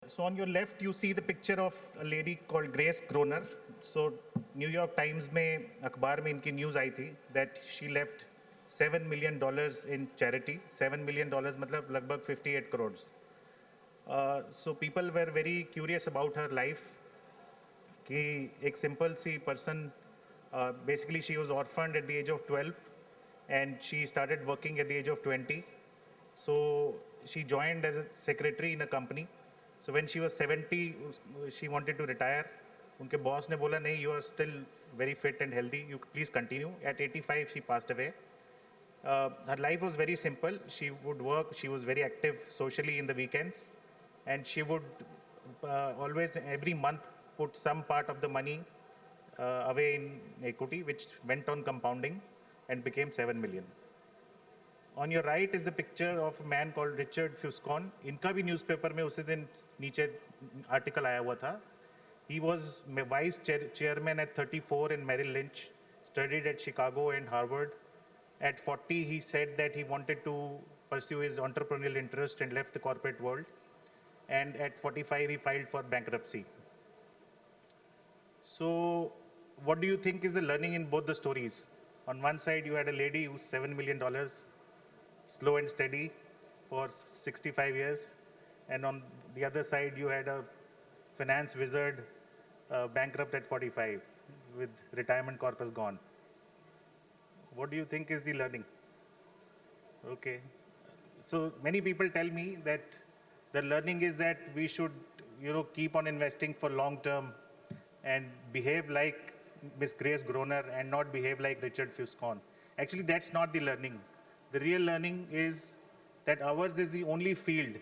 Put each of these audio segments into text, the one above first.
So on your left, you see the picture of a lady called Grace Groner. So New York Times में अखबार में इनकी news आई थी that she left $7 million in charity. $7 million मतलब लगभग 58 crores. So people were very curious about her life. कि एक simple C person, basically she was orphaned at the age of 12 and she started working at the age of 20. So she joined as a secretary in a company. So when she was 70, she wanted to retire. उनके boss ने बोला नहीं, you are still very fit and healthy. You please continue. At 85, she passed away. Her life was very simple. She would work. She was very active socially in the weekends, and she would always every month put some part of the money away in equity, which went on compounding and became 7 million. On your right is the picture of a man called Richard Fuscon. इनका भी newspaper में उसी दिन नीचे article आया हुआ था. He was vice chairman at 34 in Merrill Lynch, studied at Chicago and Harvard. At 40, he said that he wanted to pursue his entrepreneurial interest and left the corporate world. And at 45, he filed for bankruptcy. So what do you think is the learning in both the stories? On one side, you had a lady who's $7 million, slow and steady for 65 years. And on the other side, you had a finance wizard, bankrupt at 45 with retirement corpus gone. What do you think is the learning? Okay. So many people tell me that the learning is that we should, keep on investing for long term and behave like Miss Grace Groner and not behave like Richard Fuscon. Actually, that's not the learning. The real learning is that ours is the only field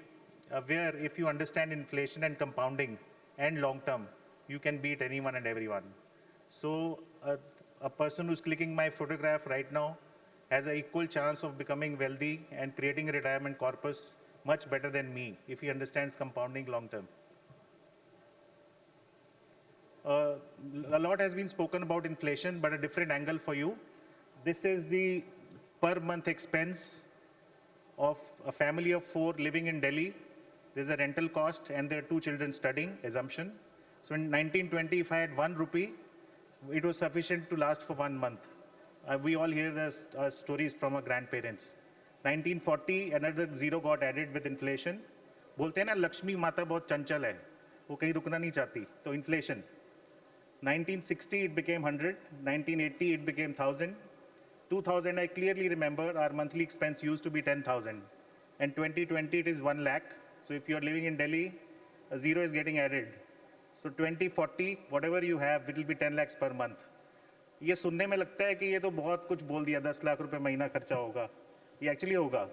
where if you understand inflation and compounding and long term, you can beat anyone and everyone. So a person who's clicking my photograph right now has an equal chance of becoming wealthy and creating a retirement corpus much better than me if he understands compounding long term. A lot has been spoken about inflation, but a different angle for you. This is the per month expense of a family of 4 living in Delhi. There's a rental cost and there are 2 children studying, assumption. So in 1920, if I had 1 rupee, it was sufficient to last for 1 month. We all hear the stories from our grandparents. 1940, another zero got added with inflation. बोलते हैं ना लक्ष्मी माता बहुत चंचल है, वो कहीं रुकना नहीं चाहती, तो inflation. 1960 it became 100, 1980 it became 1000, 2000 I clearly remember our monthly expense used to be 10,000, and 2020 it is 1 lakh. So if you are living in Delhi, a zero is getting added. So 2040 whatever you have, it will be 10 lakhs per month. ये सुनने में लगता है कि ये तो बहुत कुछ बोल दिया, 10 लाख रुपए महीना खर्चा होगा, ये एक्चुअली होगा.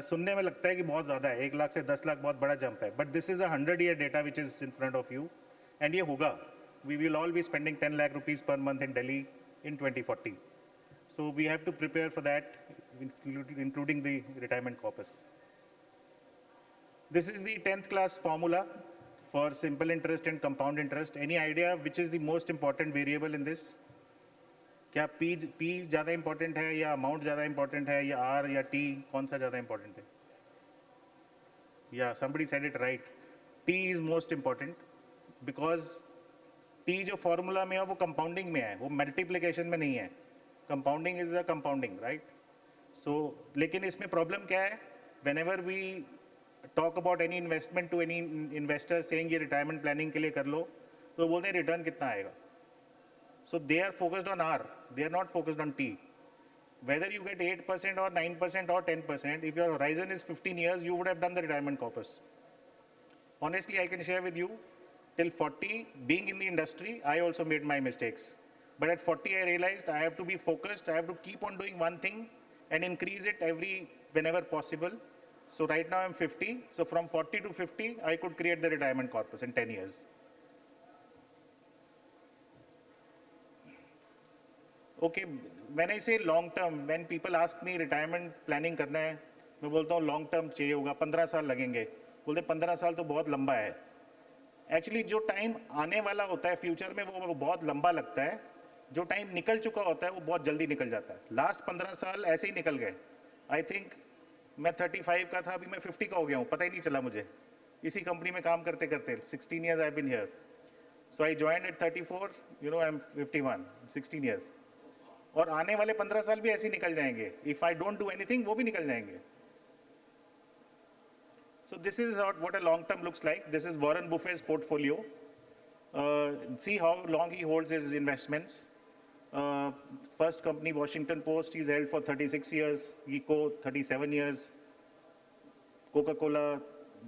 सुनने में लगता है कि बहुत ज़्यादा है, 1 लाख से 10 लाख बहुत बड़ा जंप है, but this is a 100-year data which is in front of you, and ये होगा. We will all be spending 10 lakh rupees per month in Delhi in 2040. So we have to prepare for that, including the retirement corpus. This is the 10th class formula for simple interest and compound interest. Any idea which is the most important variable in this? क्या P ज़्यादा important है या amount ज़्यादा important है या R या T, कौन सा ज़्यादा important है? Yeah, somebody said it right. T is most important because T जो फॉर्मूला में है वो कंपाउंडिंग में है, वो मल्टीप्लिकेशन में नहीं है. Compounding is a compounding, right? So लेकिन इसमें प्रॉब्लम क्या है? Whenever we talk about any investment to any investor saying ये रिटायरमेंट प्लानिंग के लिए कर लो, तो बोलते हैं रिटर्न कितना आएगा. So they are focused on R, they are not focused on T. Whether you get 8% or 9% or 10%, if your horizon is 15 years, you would have done the retirement corpus. Honestly, I can share with you, till 40, being in the industry, I also made my mistakes. But at 40, I realized I have to be focused. I have to keep on doing one thing and increase it whenever possible. So right now I'm 50. So from 40 to 50, I could create the retirement corpus in 10 years. Okay, when I say long term, when people ask me retirement planning करना है, मैं बोलता हूँ long term चाहिए होगा, 15 साल लगेंगे. बोलते 15 साल तो बहुत लंबा है. एक्चुअली जो टाइम आने वाला होता है फ्यूचर में वो बहुत लंबा लगता है, जो टाइम निकल चुका होता है वो बहुत जल्दी निकल जाता है. लास्ट 15 साल ऐसे ही निकल गए. आई थिंक मैं 35 का था, अभी मैं 50 का हो गया हूँ, पता ही नहीं चला मुझे. इसी कंपनी में काम करते करते 16 years I've been here. So I joined at 34, you know, I'm 51, 16 years. और आने वाले 15 साल भी ऐसे ही निकल जाएंगे. If I don't do anything, वो भी निकल जाएंगे. So this is what a long term looks like. This is Warren Buffett's portfolio. See how long he holds his investments. First company, Washington Post, he's held for 36 years. Eco, 37 years. Coca-Cola,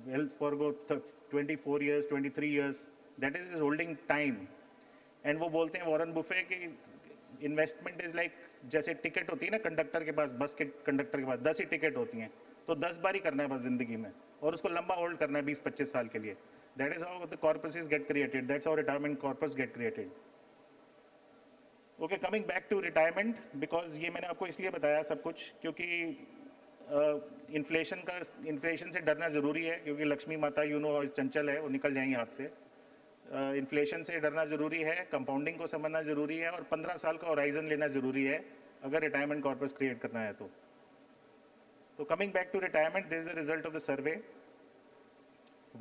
Wells Fargo, 24 years, 23 years. That is his holding time. And वो बोलते हैं Warren Buffett कि investment is like जैसे ticket होती है ना conductor के पास, बस के कंडक्टर के पास 10 ही टिकट होती हैं, तो 10 बार ही करना है बस जिंदगी में, और उसको लंबा होल्ड करना है 20-25 साल के लिए. That is how the corpuses get created. That's how retirement corpus get created. Okay, coming back to retirement, because ये मैंने आपको इसलिए बताया सब कुछ क्योंकि इन्फ्लेशन से डरना ज़रूरी है, क्योंकि लक्ष्मी माता यू नो चंचल है, वो निकल जाएंगी हाथ से. इन्फ्लेशन से डरना ज़रूरी है, कंपाउंडिंग को समझना ज़रूरी है, और 15 साल का होराइजन लेना ज़रूरी है अगर रिटायरमेंट कॉर्पस क्रिएट करना है तो. So coming back to retirement, this is the result of the survey.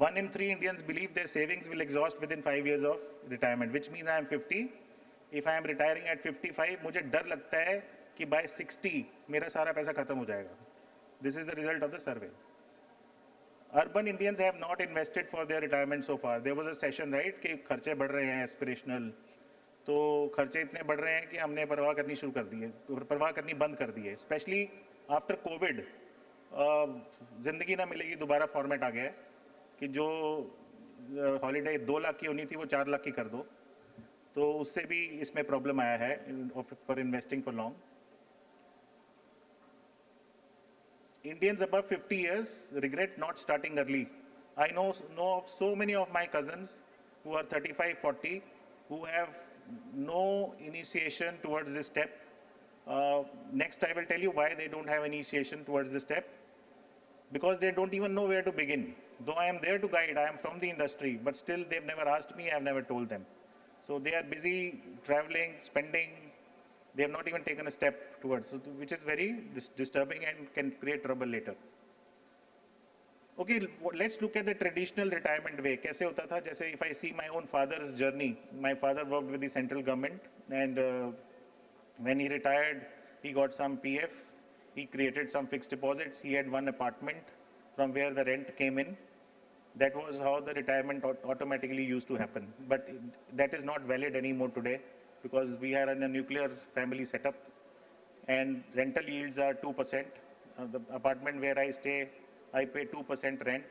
1 in 3 Indians believe their savings will exhaust within 5 years of retirement, which means I am 50. If I am retiring at 55, मुझे डर लगता है कि by 60 मेरा सारा पैसा खत्म हो जाएगा. This is the result of the survey. Urban Indians have not invested for their retirement so far. There was a session, right, कि खर्चे बढ़ रहे हैं aspirational. तो खर्चे इतने बढ़ रहे हैं कि हमने परवाह करनी शुरू कर दी है, परवाह करनी बंद कर दी है. Especially after COVID, जिंदगी ना मिलेगी दोबारा फॉर्मेट आ गया है कि जो हॉलीडे 2 लाख की होनी थी वो 4 लाख की कर दो, तो उससे भी इसमें प्रॉब्लम आया है for investing for long. Indians above 50 years regret not starting early. I know of so many of my cousins who are 35, 40 who have no initiation towards this step. Next, I will tell you why they don't have initiation towards this step. Because they don't even know where to begin. Though I am there to guide, I am from the industry, but still they've never asked me, I have never told them. So they are busy traveling, spending, they have not even taken a step towards, which is very disturbing and can create trouble later. Okay, let's look at the traditional retirement way. कैसे होता था? जैसे if I see my own father's journey, my father worked with the central government, and when he retired, he got some PF, he created some fixed deposits, he had one apartment from where the rent came in. That was how the retirement automatically used to happen. But that is not valid anymore today, because we are in a nuclear family setup and rental yields are 2%. The apartment where I stay, I pay 2% rent.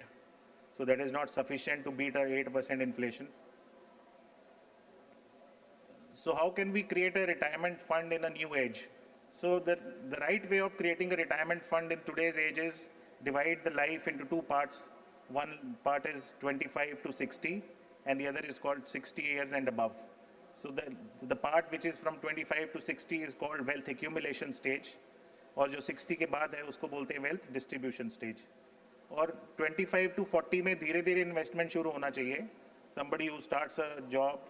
So that is not sufficient to beat our 8% inflation. So how can we create a retirement fund in a new age? So the right way of creating a retirement fund in today's age is divide the life into 2 parts. One part is 25 to 60 and the other is called 60 years and above. So the part which is from 25 to 60 is called wealth accumulation stage, और जो 60 के बाद है उसको बोलते हैं wealth distribution stage. और 25 to 40 में धीरे धीरे इन्वेस्टमेंट शुरू होना चाहिए. Somebody who starts a job,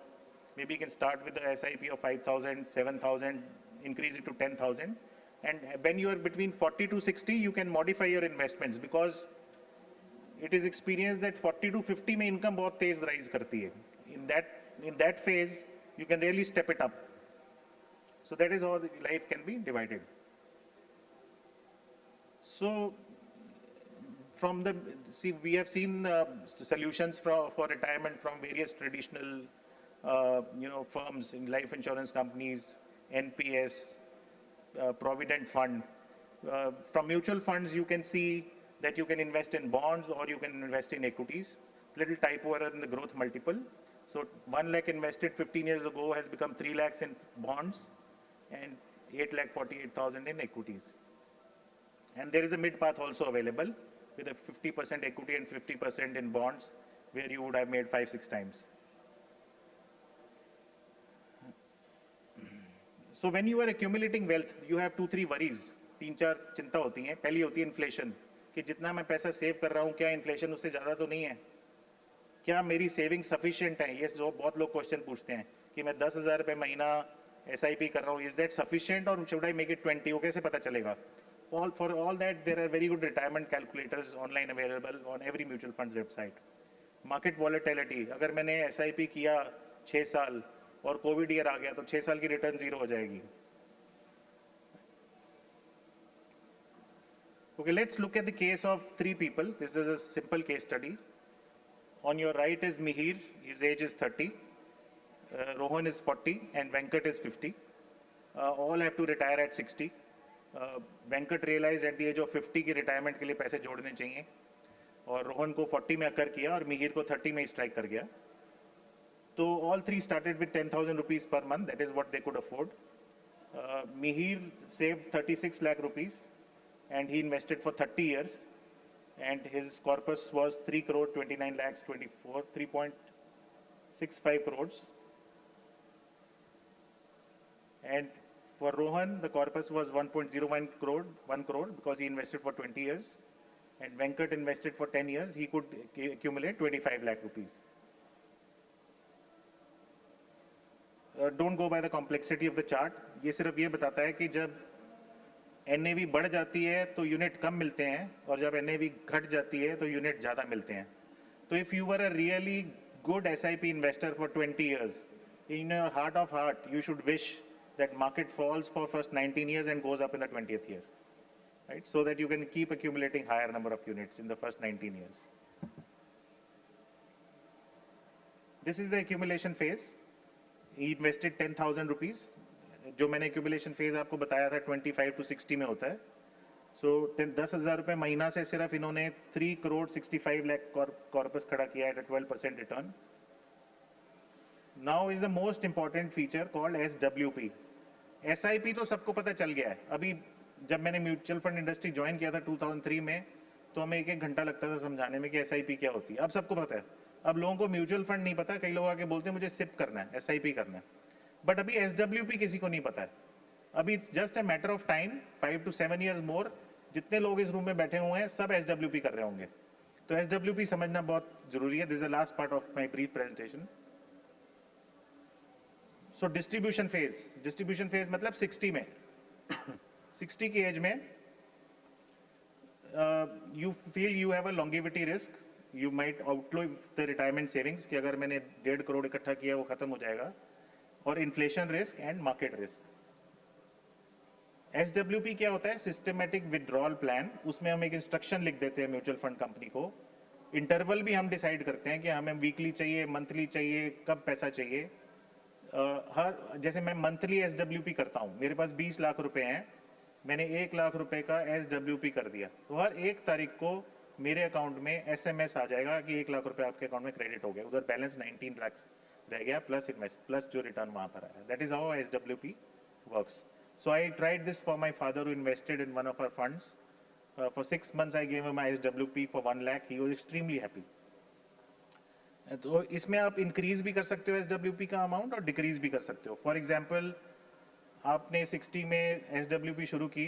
maybe can start with a SIP of 5,000, 7,000, increase it to 10,000. And when you are between 40 to 60, you can modify your investments, because it is experienced that 40 to 50 में income बहुत तेज rise करती है. In that phase, you can really step it up. So that is how the life can be divided. So we have seen solutions for retirement from various traditional firms in life insurance companies, NPS, Provident Fund. From mutual funds, you can see that you can invest in bonds or you can invest in equities. Little typo error in the growth multiple. So 1 lakh invested 15 years ago has become 3 lakhs in bonds and 8,48,000 in equities. And there is a mid path also available with a 50% equity and 50% in bonds, where you would have made 5-6 times. So when you are accumulating wealth, you have 2-3 worries. 3-4 चिंता होती हैं. पहली होती है inflation, कि जितना मैं पैसा सेव कर रहा हूँ, क्या इन्फ्लेशन उससे ज़्यादा तो नहीं है? क्या मेरी सेविंग सफिशिएंट है? ये बहुत लोग क्वेश्चन पूछते हैं कि मैं 10,000 रुपये महीना SIP कर रहा हूँ, इज दैट सफिशिएंट और शुड आई मेक इट 20? वो कैसे पता चलेगा? For all that, there are very good retirement calculators online available on every mutual fund's website. Market volatility, अगर मैंने SIP किया 6 साल और कोविड ईयर आ गया तो 6 साल की रिटर्न जीरो हो जाएगी. Okay, let's look at the case of 3 people. This is a simple case study. On your right is Mihir, his age is 30, Rohan is 40, and Venkat is 50. All have to retire at 60. Venkat realized at the age of 50 कि retirement के लिए पैसे जोड़ने चाहिए, और रोहन को 40 में अकर किया और मिहिर को 30 में स्ट्राइक कर गया. तो all three started with 10,000 rupees per month. That is what they could afford. Mihir saved 36 lakh rupees and he invested for 30 years, and his corpus was 3 crore 29 lakhs 24, 3.65 crores. And for Rohan, the corpus was 1.01 crore, 1 crore, because he invested for 20 years. And Venkat invested for 10 years. He could accumulate 25 lakh rupees. Don't go by the complexity of the chart. ये सिर्फ ये बताता है कि जब NAV बढ़ जाती है तो यूनिट कम मिलते हैं, और जब NAV घट जाती है तो यूनिट ज़्यादा मिलते हैं. तो if you were a really good SIP investor for 20 years, in your heart of heart, you should wish that market falls for first 19 years and goes up in the 20th year, right? So that you can keep accumulating higher number of units in the first 19 years. This is the accumulation phase. He invested 10,000 rupees. जो मैंने accumulation phase आपको बताया था 25 to 60 में होता है. So 10,000 रुपए महीना से सिर्फ इन्होंने 3 crore 65 lakh corpus खड़ा किया at a 12% return. Now is the most important feature called SWP. SIP तो सबको पता चल गया है. अभी जब मैंने म्यूचुअल फंड इंडस्ट्री ज्वाइन किया था 2003 में, तो हमें एक घंटा लगता था समझाने में कि SIP क्या होती है. अब सबको पता है. अब लोगों को म्यूचुअल फंड नहीं पता. कई लोग आके बोलते हैं मुझे SIP करना है, SIP करना है, बट अभी SWP किसी को नहीं पता है. अभी it's just a matter of time, 5 to 7 years मोर, जितने लोग इस रूम में बैठे हुए हैं सब SWP कर रहे होंगे. तो SWP समझना बहुत जरूरी है. This is the last part of my brief presentation. So distribution phase मतलब 60 में 60 की एज में you feel you have a longevity risk. You might outlive the retirement savings कि अगर मैंने 1.5 करोड़ इकट्ठा किया वो खत्म हो जाएगा, और inflation risk and market risk. SWP क्या होता है? Systematic withdrawal plan. उसमें हम एक इंस्ट्रक्शन लिख देते हैं म्यूचुअल फंड कंपनी को. इंटरवल भी हम डिसाइड करते हैं कि हमें वीकली चाहिए, मंथली चाहिए, कब पैसा चाहिए. हर जैसे मैं मंथली SWP करता हूँ, मेरे पास 20 लाख रुपए हैं, मैंने 1 लाख रुपए का SWP कर दिया, तो हर 1 तारीख को मेरे अकाउंट में SMS आ जाएगा कि 1 लाख रुपए आपके अकाउंट में क्रेडिट हो गया. उधर बैलेंस 19 लाख रह गया, प्लस जो रिटर्न वहाँ पर आया. That is how SWP works. So I tried this for my father who invested in one of our funds. For 6 months I gave him my SWP for 1 lakh. He was extremely happy. तो इसमें आप increase भी कर सकते हो SWP का amount और decrease भी कर सकते हो. फॉर एग्जांपल आपने 60 में SWP शुरू की,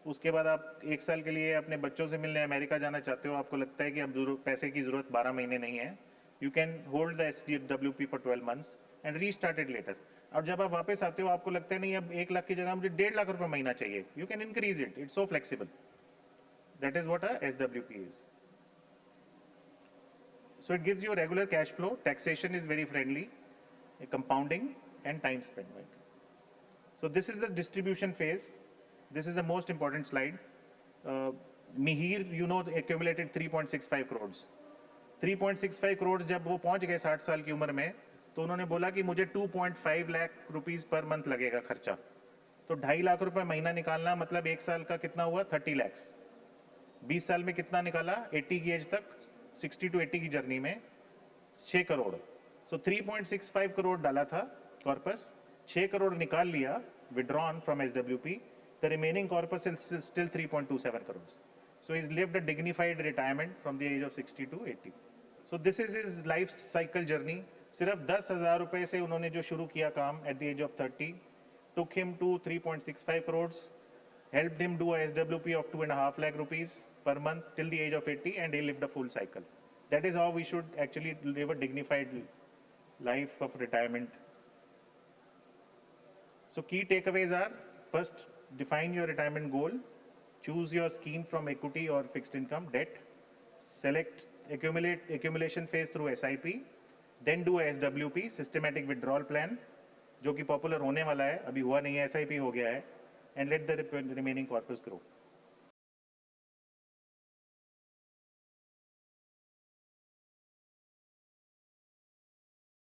उसके बाद आप 1 साल के लिए अपने बच्चों से मिलने अमेरिका जाना चाहते हो, आपको लगता है कि अब पैसे की जरूरत 12 महीने नहीं है, you can hold the SWP for 12 months and restart it later. और जब आप वापस आते हो आपको लगता है नहीं अब 1 लाख की जगह मुझे 1.5 लाख रुपए महीना चाहिए, you can increase it. It's so flexible. That is what a SWP is. So it gives you a regular cash flow. Taxation is very friendly, compounding and time spent. So this is the distribution phase. This is the most important slide. Mihir, you know, accumulated 3.65 crores. 3.65 crores जब वो पहुंच गए 60 साल की उम्र में, तो उन्होंने बोला कि मुझे 2.5 लाख रुपीस पर मंथ लगेगा खर्चा. तो 2.5 लाख रुपए महीना निकालना मतलब 1 साल का कितना हुआ? 30 lakhs. 20 साल में कितना निकाला? 80 की एज तक, 60 to 80 की जर्नी में 6 करोड़. सो 3.65 करोड़ डाला था कॉर्पस, 6 करोड़ निकाल लिया withdrawn from SWP. The remaining corpus is still 3.27 crores. So he's lived a dignified retirement from the age of 60 to 80. So this is his life cycle journey. सिर्फ 10,000 रुपए से उन्होंने जो शुरू किया काम at the age of 30 took him to 3.65 crores, helped him do a SWP of 2.5 lakh rupees per month till the age of 80, and he lived a full cycle. That is how we should actually live a dignified life of retirement. So key takeaways are: first, define your retirement goal, choose your scheme from equity or fixed income, debt, select accumulation phase through SIP, then do a SWP, systematic withdrawal plan, जो कि popular होने वाला है, अभी हुआ नहीं है, SIP हो गया है, and let the remaining corpus grow.